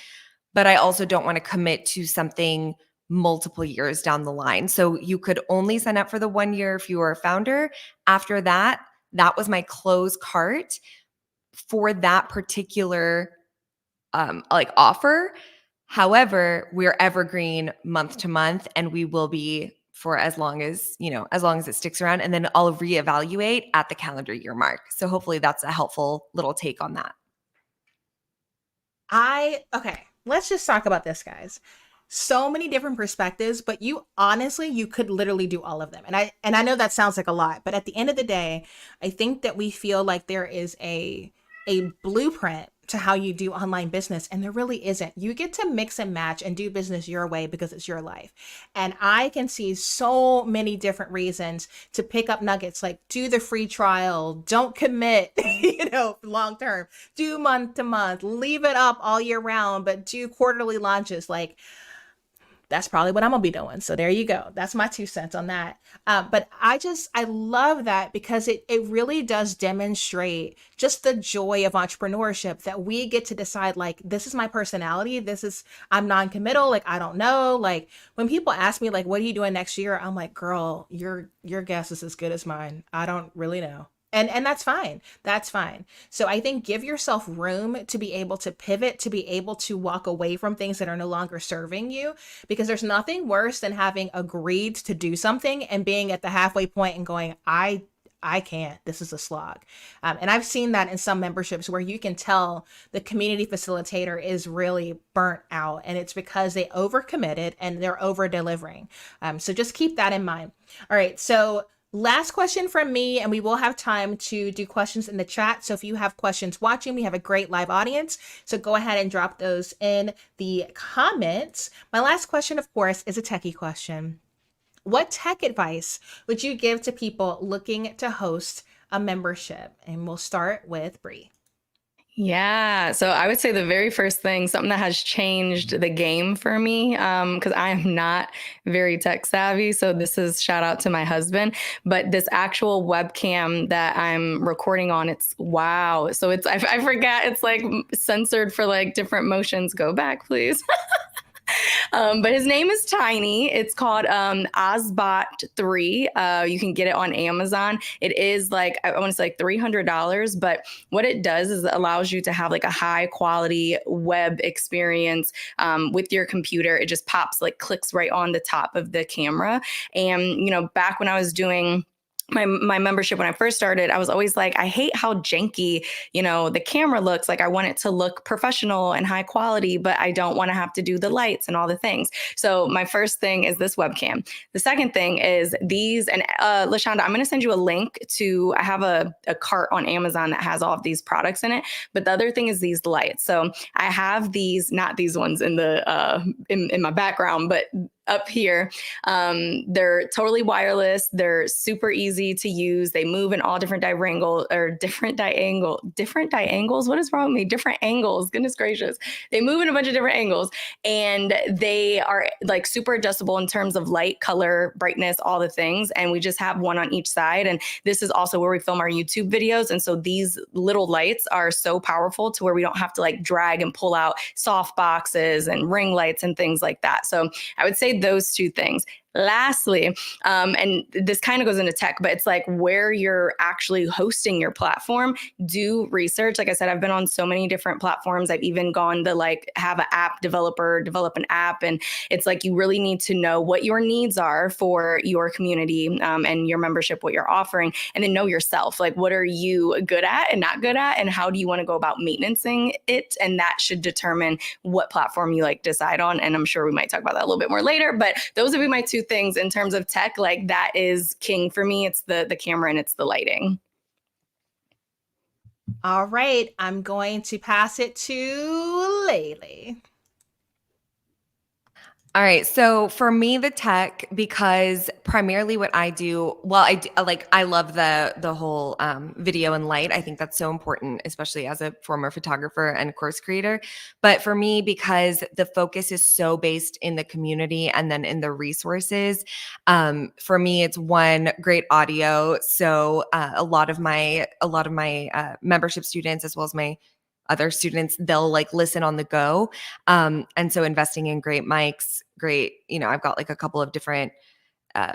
but I also don't want to commit to something multiple years down the line. So you could only sign up for the 1 year if you were a founder. After that, that was my close cart for that particular offer. However, we're evergreen month to month, and we will be for as long as it sticks around, and then I'll reevaluate at the calendar year mark. So hopefully that's a helpful little take on that. Okay, let's just talk about this, guys. So many different perspectives, but you could literally do all of them. And I know that sounds like a lot, but at the end of the day, I think that we feel like there is a blueprint to how you do online business, and there really isn't. You get to mix and match and do business your way because it's your life. And I can see so many different reasons to pick up nuggets, like do the free trial, don't commit, long term, do month to month, leave it up all year round, but do quarterly launches. Like, that's probably what I'm gonna be doing. So there you go. That's my 2 cents on that. But I love that, because it really does demonstrate just the joy of entrepreneurship, that we get to decide, like, this is my personality. I'm non-committal. Like, I don't know. Like, when people ask me, like, what are you doing next year? I'm like, girl, your guess is as good as mine. I don't really know. And that's fine. That's fine. So I think give yourself room to be able to pivot, to be able to walk away from things that are no longer serving you, because there's nothing worse than having agreed to do something and being at the halfway point and going, I can't, this is a slog. And I've seen that in some memberships where you can tell the community facilitator is really burnt out, and it's because they overcommitted and they're over delivering. So just keep that in mind. All right. So last question from me, and we will have time to do questions in the chat. So if you have questions watching, we have a great live audience. So go ahead and drop those in the comments. My last question, of course, is a techie question. What tech advice would you give to people looking to host a membership? And we'll start with Bree. Yeah. So I would say the very first thing, something that has changed the game for me, because I am not very tech savvy. So this is shout out to my husband. But this actual webcam that I'm recording on, it's wow. So I forget, it's like censored for like different motions. Go back, please. But his name is Tiny. It's called Ozbot 3. You can get it on Amazon. It is like, I want to say like $300, but what it does is it allows you to have like a high quality web experience with your computer. It just pops, like clicks right on the top of the camera. And, you know, back when I was doing my membership when I first started, I was always like, I hate how janky, you know, the camera looks. Like I want it to look professional and high quality, but I don't want to have to do the lights and all the things. So my first thing is this webcam. The second thing is these, and LaShonda, I'm going to send you a link to, I have a cart on Amazon that has all of these products in it. But the other thing is these lights. So I have these, not these ones in the, in my background, but up here. They're totally wireless. They're super easy to use. They move in all different different diangles. What is wrong with me? Different angles. Goodness gracious. They move in a bunch of different angles, and they are like super adjustable in terms of light, color, brightness, all the things. And we just have one on each side. And this is also where we film our YouTube videos. And so these little lights are so powerful to where we don't have to like drag and pull out soft boxes and ring lights and things like that. So I would say those two things. Lastly, and this kind of goes into tech, but it's like where you're actually hosting your platform, do research. Like I said, I've been on so many different platforms. I've even gone to like have an app developer develop an app. And it's like you really need to know what your needs are for your community and your membership, what you're offering, and then know yourself. Like what are you good at and not good at? And how do you want to go about maintaining it? And that should determine what platform you like decide on. And I'm sure we might talk about that a little bit more later, but those would be my two things in terms of tech. Like that is king for me. It's the camera and it's the lighting. All right, I'm going to pass it to LAYLEE. All right. So for me, the tech, because primarily what I do, well, I love the whole video and light. I think that's so important, especially as a former photographer and course creator. But for me, because the focus is so based in the community and then in the resources, for me, it's one, great audio. So a lot of my membership students, as well as my other students, they'll like listen on the go. And so investing in great mics, great, I've got like a couple of different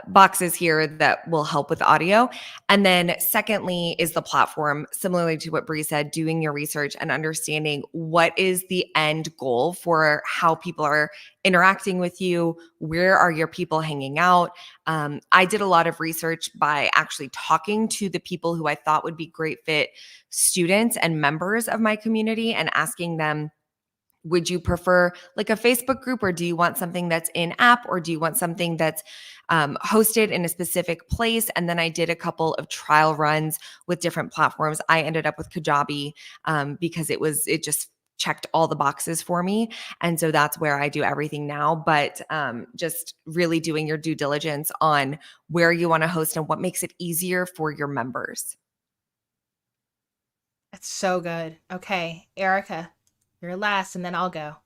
boxes here that will help with audio. And then secondly is the platform, similarly to what Bree said, doing your research and understanding what is the end goal for how people are interacting with you. Where are your people hanging out? I did a lot of research by actually talking to the people who I thought would be great fit students and members of my community and asking them, would you prefer like a Facebook group, or do you want something that's in app, or do you want something that's hosted in a specific place? And then I did a couple of trial runs with different platforms. I ended up with Kajabi because it just checked all the boxes for me. And so that's where I do everything now. But just really doing your due diligence on where you want to host and what makes it easier for your members. That's so good. Okay, Erica, you're last, and then I'll go.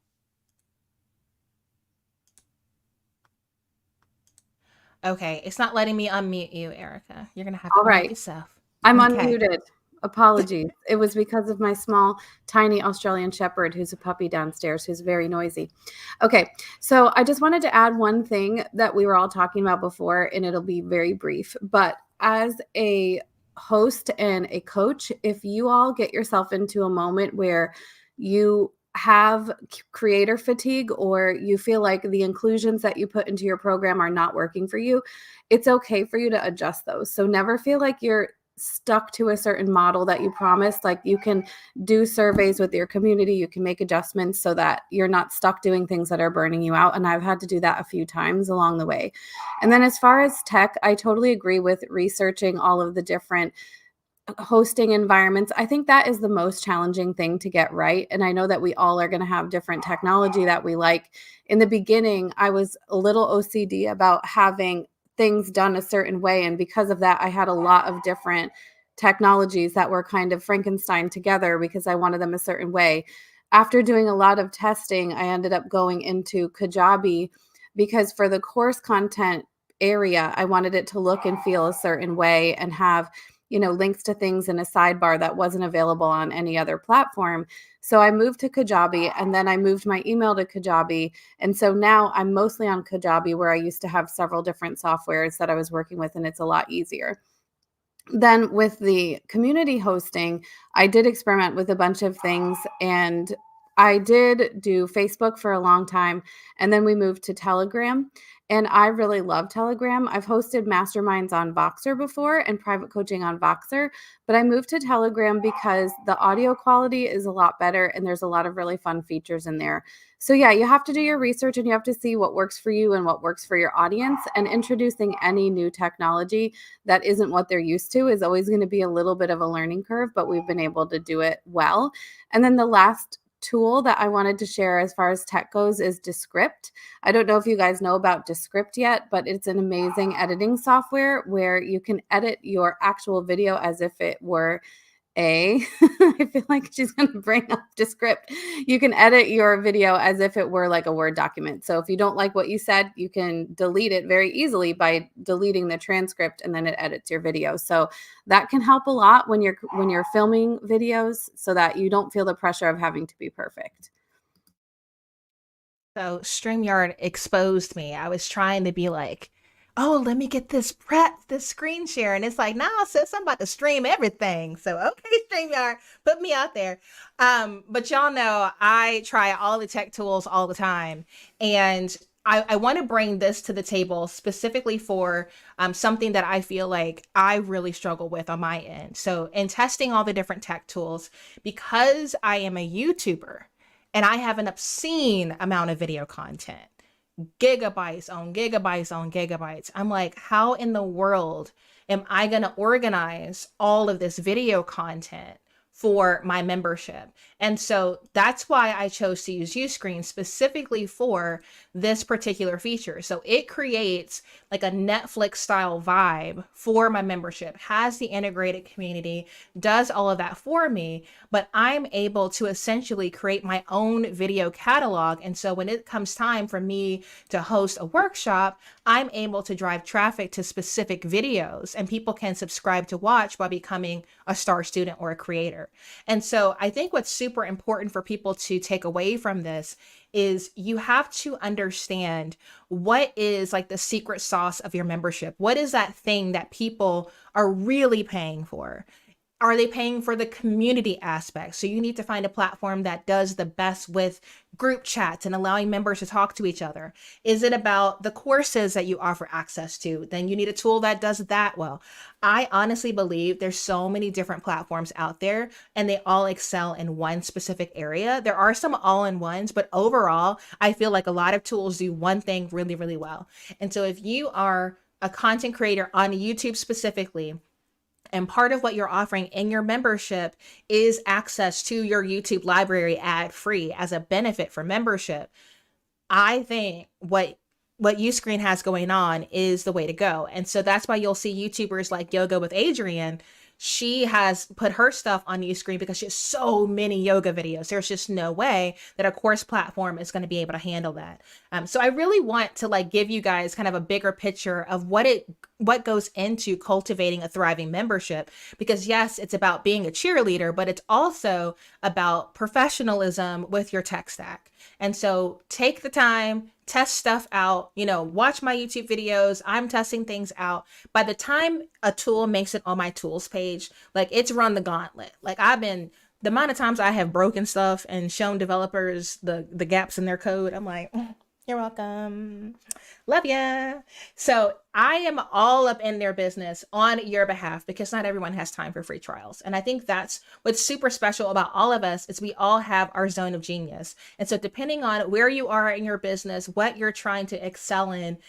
Okay, it's not letting me unmute you, Erica. You're gonna have to All unmute right. yourself. I'm Okay. unmuted. Apologies. It was because of my small, tiny Australian Shepherd who's a puppy downstairs who's very noisy. Okay, so I just wanted to add one thing that we were all talking about before, and it'll be very brief. But as a host and a coach, if you all get yourself into a moment where you have creator fatigue or you feel like the inclusions that you put into your program are not working for you, it's okay for you to adjust those. So never feel like you're stuck to a certain model that you promised. Like you can do surveys with your community, you can make adjustments so that you're not stuck doing things that are burning you out. And I've had to do that a few times along the way. And then as far as tech, I totally agree with researching all of the different hosting environments. I think that is the most challenging thing to get right. And I know that we all are going to have different technology that we like. In the beginning, I was a little OCD about having things done a certain way. And because of that, I had a lot of different technologies that were kind of Frankenstein together because I wanted them a certain way. After doing a lot of testing, I ended up going into Kajabi because for the course content area, I wanted it to look and feel a certain way and have, links to things in a sidebar that wasn't available on any other platform. So I moved to Kajabi, and then I moved my email to Kajabi. And so now I'm mostly on Kajabi, where I used to have several different softwares that I was working with, and it's a lot easier. Then with the community hosting, I did experiment with a bunch of things, and I did do Facebook for a long time, and then we moved to Telegram, and I really love Telegram. I've hosted masterminds on Voxer before and private coaching on Voxer, but I moved to Telegram because the audio quality is a lot better and there's a lot of really fun features in there. So yeah, you have to do your research and you have to see what works for you and what works for your audience, and introducing any new technology that isn't what they're used to is always going to be a little bit of a learning curve, but we've been able to do it well. And then the last tool that I wanted to share as far as tech goes is Descript. I don't know if you guys know about Descript yet, but it's an amazing editing software where you can edit your actual video as if it were I feel like she's going to bring up Descript. You can edit your video as if it were like a Word document. So if you don't like what you said, you can delete it very easily by deleting the transcript, and then it edits your video. So that can help a lot when you're filming videos, so that you don't feel the pressure of having to be perfect. So StreamYard exposed me. I was trying to be like, oh, let me get this screen share. And it's like, nah, sis, I'm about to stream everything. So, okay, StreamYard, put me out there. But y'all know I try all the tech tools all the time. And I want to bring this to the table specifically for something that I feel like I really struggle with on my end. So in testing all the different tech tools, because I am a YouTuber and I have an obscene amount of video content, gigabytes on gigabytes on gigabytes. I'm like, how in the world am I going to organize all of this video content for my membership? And so that's why I chose to use Uscreen specifically for this particular feature. So it creates like a Netflix style vibe for my membership, has the integrated community, does all of that for me, but I'm able to essentially create my own video catalog. And so when it comes time for me to host a workshop, I'm able to drive traffic to specific videos, and people can subscribe to watch by becoming a star student or a creator. And so I think what's super important for people to take away from this is you have to understand what is like the secret sauce of your membership. What is that thing that people are really paying for? Are they paying for the community aspect? So you need to find a platform that does the best with group chats and allowing members to talk to each other. Is it about the courses that you offer access to? Then you need a tool that does that well. I honestly believe there's so many different platforms out there and they all excel in one specific area. There are some all-in-ones, but overall, I feel like a lot of tools do one thing really, really well. And so if you are a content creator on YouTube specifically, and part of what you're offering in your membership is access to your YouTube library ad-free as a benefit for membership, I think what Uscreen has going on is the way to go. And so that's why you'll see YouTubers like Yoga with Adrienne. She has put her stuff on Uscreen because she has so many yoga videos. There's just no way that a course platform is going to be able to handle that. So I really want to like give you guys kind of a bigger picture of what goes into cultivating a thriving membership, because yes, it's about being a cheerleader, but it's also about professionalism with your tech stack. And so take the time, test stuff out, watch my YouTube videos. I'm testing things out. By the time a tool makes it on my tools page, like it's run the gauntlet. Like the amount of times I have broken stuff and shown developers the gaps in their code, I'm like, you're welcome. Love ya. So I am all up in their business on your behalf because not everyone has time for free trials. And I think that's what's super special about all of us is we all have our zone of genius. And so depending on where you are in your business, what you're trying to excel in,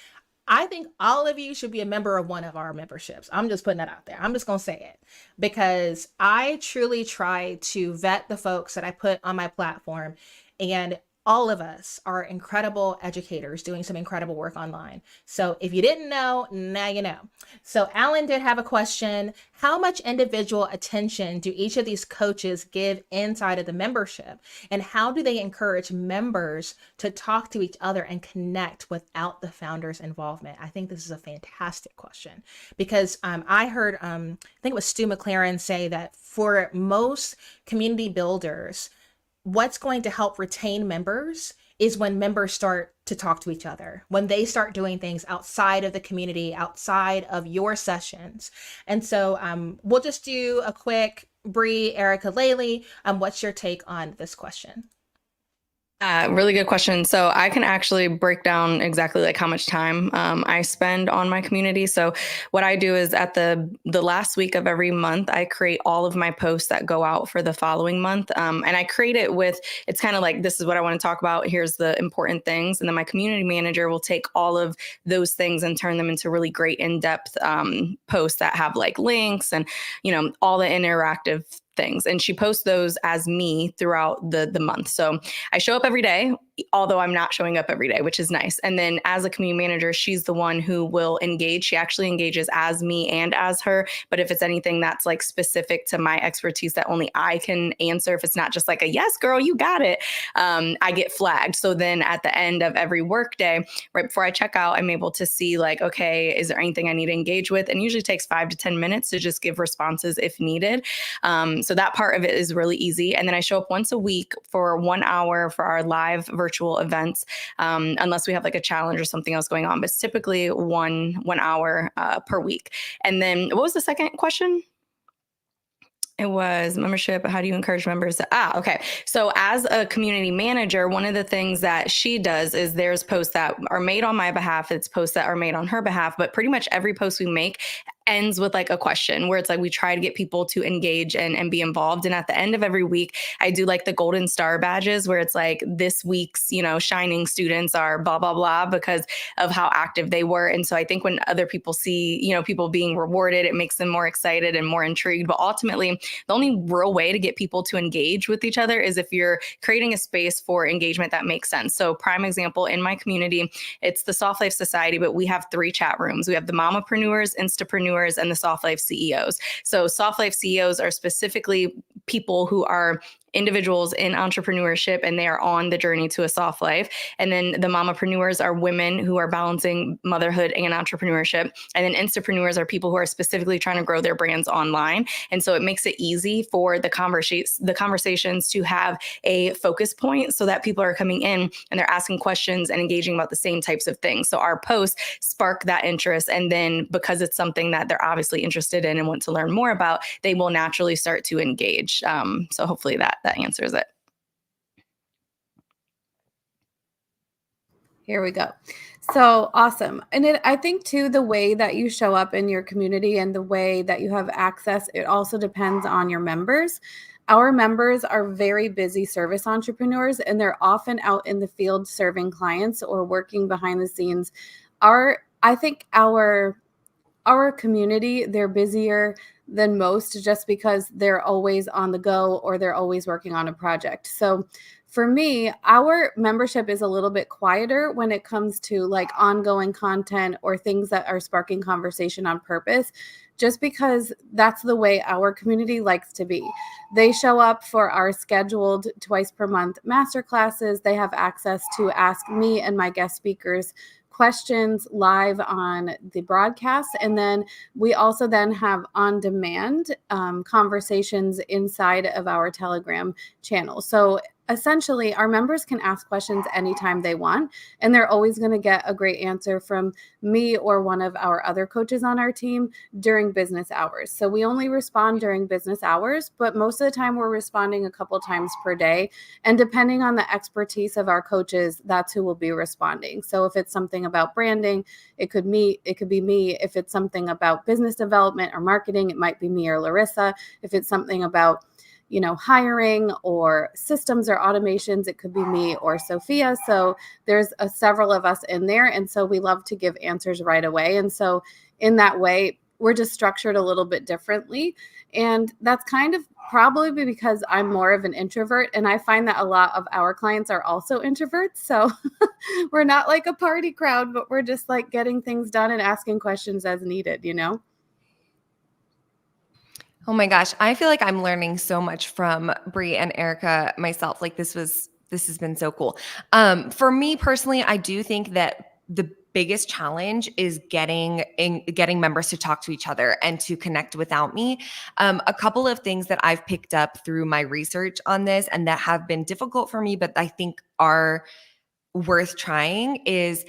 I think all of you should be a member of one of our memberships. I'm just putting that out there. I'm just going to say it because I truly try to vet the folks that I put on my platform, and all of us are incredible educators doing some incredible work online. So if you didn't know, now you know. So Alan did have a question. How much individual attention do each of these coaches give inside of the membership? And how do they encourage members to talk to each other and connect without the founder's involvement? I think this is a fantastic question because I heard, I think it was Stu McLaren say that for most community builders, what's going to help retain members is when members start to talk to each other, when they start doing things outside of the community, outside of your sessions. And so we'll just do a quick Bree, Erica, LAYLEE. What's your take on this question? Really good question. So I can actually break down exactly like how much time I spend on my community. So what I do is at the last week of every month, I create all of my posts that go out for the following month. And I create it with, it's kind of like, this is what I want to talk about. Here's the important things. And then my community manager will take all of those things and turn them into really great in-depth posts that have like links and, you know, all the interactive things. And she posts those as me throughout the month. So I show up every day, although I'm not showing up every day, which is nice. And then as a community manager, she's the one who will engage. She actually engages as me and as her. But if it's anything that's like specific to my expertise that only I can answer, if it's not just like a yes, girl, you got it, I get flagged. So then at the end of every workday, right before I check out, I'm able to see like, okay, is there anything I need to engage with? And usually takes 5 to 10 minutes to just give responses if needed. So that part of it is really easy. And then I show up once a week for 1 hour for our live virtual events, unless we have like a challenge or something else going on. But it's typically one hour per week. And then what was the second question? It was membership. How do you encourage members? Okay. So as a community manager, one of the things that she does is there's posts that are made on my behalf. It's posts that are made on her behalf, but pretty much every post we make ends with like a question where it's like we try to get people to engage and be involved. And at the end of every week, I do like the golden star badges where it's like this week's, you know, shining students are blah, blah, blah because of how active they were. And so I think when other people see, you know, people being rewarded, it makes them more excited and more intrigued. But ultimately, the only real way to get people to engage with each other is if you're creating a space for engagement that makes sense. So prime example in my community, it's the Soft Life Society, but we have 3 chat rooms. We have the Mamapreneurs, Instapreneurs, and the Soft Life CEOs. So Soft Life CEOs are specifically people who are individuals in entrepreneurship and they are on the journey to a soft life. And then the mamapreneurs are women who are balancing motherhood and entrepreneurship. And then instapreneurs are people who are specifically trying to grow their brands online. And so it makes it easy for the conversations to have a focus point so that people are coming in and they're asking questions and engaging about the same types of things. So our posts spark that interest. And then because it's something that they're obviously interested in and want to learn more about, they will naturally start to engage. So hopefully that answers it. Here we go. So awesome. And I think too, the way that you show up in your community and the way that you have access, it also depends on your members. Our members are very busy service entrepreneurs, and they're often out in the field serving clients or working behind the scenes. I think our community, they're busier than most just because they're always on the go or they're always working on a project. So for me, our membership is a little bit quieter when it comes to like ongoing content or things that are sparking conversation on purpose, just because that's the way our community likes to be. They show up for our scheduled twice per month masterclasses. They have access to ask me and my guest speakers questions live on the broadcast. And then we also then have on-demand conversations inside of our Telegram channel. So essentially, our members can ask questions anytime they want, and they're always going to get a great answer from me or one of our other coaches on our team during business hours. So we only respond during business hours, but most of the time we're responding a couple times per day. And depending on the expertise of our coaches, that's who will be responding. So if it's something about branding, it could be me. If it's something about business development or marketing, it might be me or Larissa. If it's something about hiring or systems or automations, it could be me or Sophia. So there's several of us in there. And so we love to give answers right away. And so in that way, we're just structured a little bit differently. And that's kind of probably because I'm more of an introvert. And I find that a lot of our clients are also introverts. So we're not like a party crowd, but we're just like getting things done and asking questions as needed, you know? Oh my gosh, I feel like I'm learning so much from Bree and Erica myself. Like this has been so cool. For me personally, I do think that the biggest challenge is getting members to talk to each other and to connect without me. A couple of things that I've picked up through my research on this and that have been difficult for me, but I think are worth trying is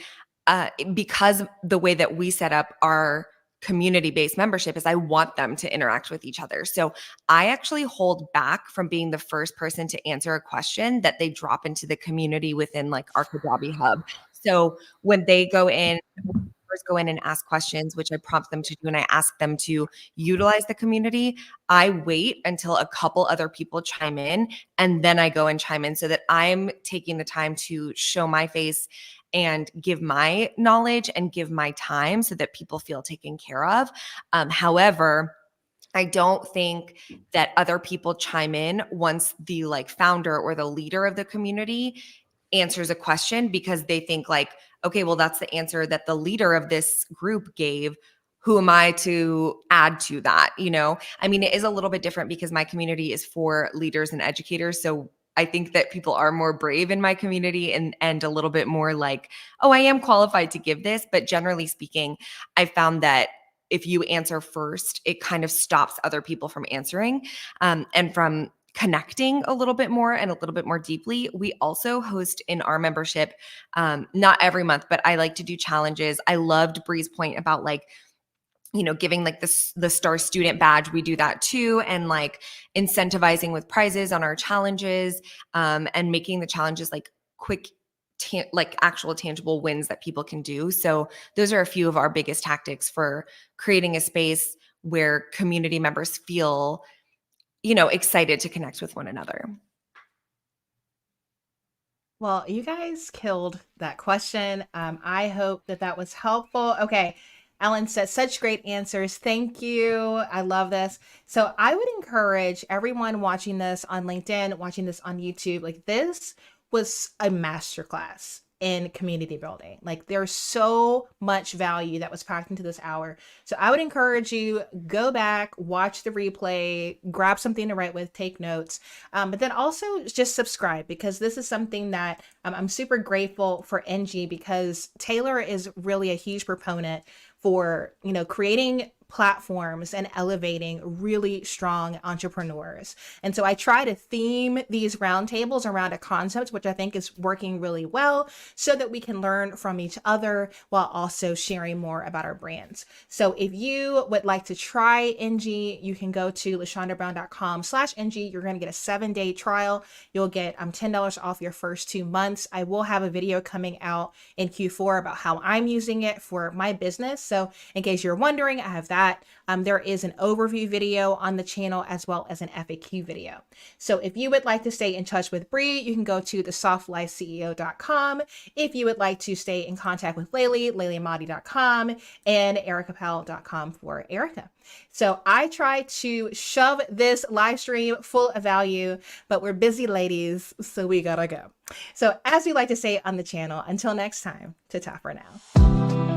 because the way that we set up our community-based membership is I want them to interact with each other. So I actually hold back from being the first person to answer a question that they drop into the community within like our Kajabi hub. So when they go in, first go in and ask questions, which I prompt them to do, and I ask them to utilize the community, I wait until a couple other people chime in, and then I go and chime in so that I'm taking the time to show my face and give my knowledge and give my time so that people feel taken care of. However, I don't think that other people chime in once the like founder or the leader of the community answers a question because they think like, okay, well, that's the answer that the leader of this group gave. Who am I to add to that? You know, I mean, it is a little bit different because my community is for leaders and educators. So I think that people are more brave in my community and a little bit more like, oh, I am qualified to give this. But generally speaking, I found that if you answer first, it kind of stops other people from answering and from connecting a little bit more and a little bit more deeply. We also host in our membership, not every month, but I like to do challenges. I loved Bree's point about like, you know, giving like the star student badge. We do that too. And like incentivizing with prizes on our challenges and making the challenges like quick, like actual tangible wins that people can do. So those are a few of our biggest tactics for creating a space where community members feel, you know, excited to connect with one another. Well, you guys killed that question. I hope that that was helpful. Okay. Ellen said such great answers. Thank you. I love this. So I would encourage everyone watching this on LinkedIn, watching this on YouTube, like this was a masterclass in community building. Like there's so much value that was packed into this hour. So I would encourage you go back, watch the replay, grab something to write with, take notes, but then also just subscribe because this is something that I'm super grateful for NG because Taylor is really a huge proponent for, you know, creating platforms and elevating really strong entrepreneurs. And so I try to theme these roundtables around a concept, which I think is working really well so that we can learn from each other while also sharing more about our brands. So if you would like to try NG, you can go to lashondabrown.com/NG. You're going to get a 7-day trial. You'll get $10 off your first 2 months. I will have a video coming out in Q4 about how I'm using it for my business. So in case you're wondering, I have that. There is an overview video on the channel as well as an FAQ video. So if you would like to stay in touch with Bree, you can go to thesoftlifeceo.com. If you would like to stay in contact with LAYLEE, LAYLEEEMADI.com and ericapowell.com for Erica. So I try to shove this live stream full of value, but we're busy ladies, so we gotta go. So as we like to say on the channel, until next time, ta-ta for now.